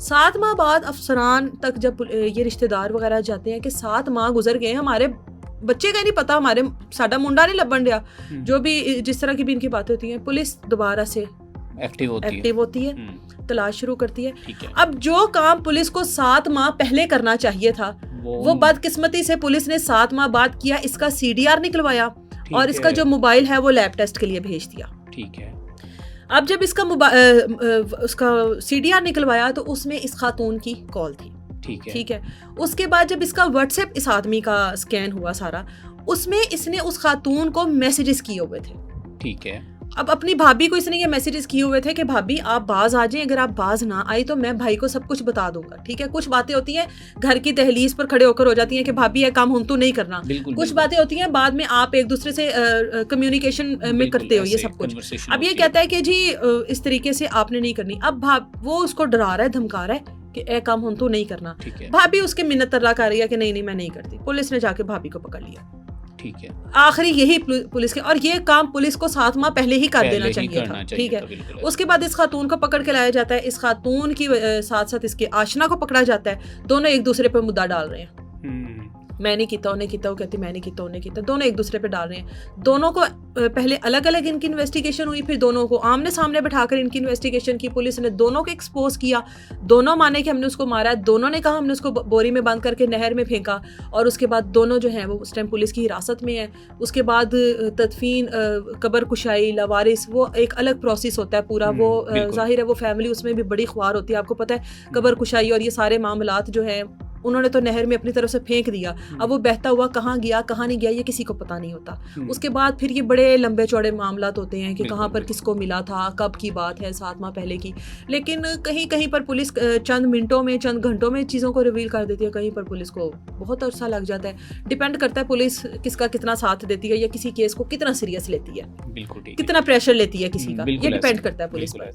7 ماہ بعد افسران تک جب یہ رشتہ دار وغیرہ جاتے ہیں کہ 7 ماہ گزر گئے, ہمارے بچے کا نہیں پتا, ہمارے ساڈا منڈا نہیں لبن ڈیا, جو بھی جس طرح کی بھی ان کی باتیں ہوتی ہیں, پولیس دوبارہ سے ایکٹیو ہوتی ہے, تلاش شروع کرتی ہے. اب جو کام پولیس کو 7 ماہ پہلے کرنا چاہیے تھا وہ بدقسمتی سے پولیس نے 7 ماہ بعد کیا, اس کا CDR نکلوایا اور اس کا جو موبائل ہے وہ لیب ٹیسٹ کے لیے بھیج دیا. ٹھیک ہے. اب جب اس کا CDR نکلوایا تو اس میں اس خاتون کی کال تھی. ٹھیک ہے. اس کے بعد جب اس کا واٹس ایپ اس آدمی کا اسکین ہوا سارا, اس میں اس نے اس خاتون کو میسیجز کیے ہوئے تھے. ٹھیک ہے. اب اپنی بھابھی کو اس نے یہ میسیجز کیے ہوئے تھے کہ بھابھی آپ باز آ جائیں, اگر آپ باز نہ آئی تو میں بھائی کو سب کچھ بتا دوں گا. ٹھیک ہے. کچھ باتیں ہوتی ہیں گھر کی دہلیز پر کھڑے ہو کر ہو جاتی ہیں کہ بھابھی یہ کام ہم تو نہیں کرنا. کچھ باتیں ہوتی ہیں بعد میں آپ ایک دوسرے سے کمیونیکیشن میں کرتے ہو یہ سب کچھ. اب یہ کہتا ہے کہ جی اس طریقے سے آپ نے نہیں کرنی. اب وہ اس کو ڈرا رہا ہے, دھمکا رہا ہے کہ اے کام ہم تو نہیں کرنا. بھابھی اس کے منت ترلا کر رہی ہے کہ نہیں میں نہیں کرتی. پولیس نے جا کے بھابھی کو پکڑ لیا. ٹھیک ہے. آخری یہی پولیس کے, اور یہ کام پولیس کو 7 ماہ پہلے ہی کر دینا چاہیے تھا. ٹھیک ہے. اس کے بعد اس خاتون کو پکڑ کے لایا جاتا ہے. اس خاتون کی ساتھ ساتھ اس کے آشنا کو پکڑا جاتا ہے. دونوں ایک دوسرے پہ مدعا ڈال رہے ہیں, میں نہیں کیتا انہیں کیتا, وہ کہتی میں نہیں کیتا انہیں کیتا. دونوں ایک دوسرے پہ ڈال رہے ہیں. دونوں کو پہلے الگ الگ ان کی انویسٹیگیشن ہوئی, پھر دونوں کو آمنے سامنے بٹھا کر ان کی انویسٹیگیشن کی. پولیس نے دونوں کو ایکسپوز کیا. دونوں مانے کہ ہم نے اس کو مارا ہے. دونوں نے کہا ہم نے اس کو بوری میں بند کر کے نہر میں پھینکا. اور اس کے بعد دونوں جو ہیں وہ اس ٹائم پولیس کی حراست میں ہیں. اس کے بعد تدفین, قبر کشائی, لوارث, وہ ایک الگ پروسیس ہوتا ہے پورا. وہ ظاہر ہے وہ فیملی اس میں بھی بڑی خوار ہوتی ہے. آپ کو پتہ ہے قبر کشائی اور یہ سارے معاملات جو ہیں انہوں نے تو نہر میں اپنی طرف سے پھینک دیا. اب وہ بہتا ہوا کہاں گیا کہاں نہیں گیا یہ کسی کو پتہ نہیں ہوتا. اس کے بعد پھر یہ بڑے لمبے چوڑے معاملات ہوتے ہیں کہ کہاں پر کس کو ملا تھا, کب کی بات ہے, 7 ماہ پہلے کی. لیکن کہیں کہیں پر پولیس چند منٹوں میں چند گھنٹوں میں چیزوں کو ریویل کر دیتی ہے, کہیں پر پولیس کو بہت عرصہ لگ جاتا ہے. ڈیپینڈ کرتا ہے پولیس کس کا کتنا ساتھ دیتی ہے یا کسی کیس کو کتنا سیریس لیتی ہے, کتنا پریشر لیتی ہے کسی کا, یہ ڈیپینڈ کرتا ہے پولیس پر.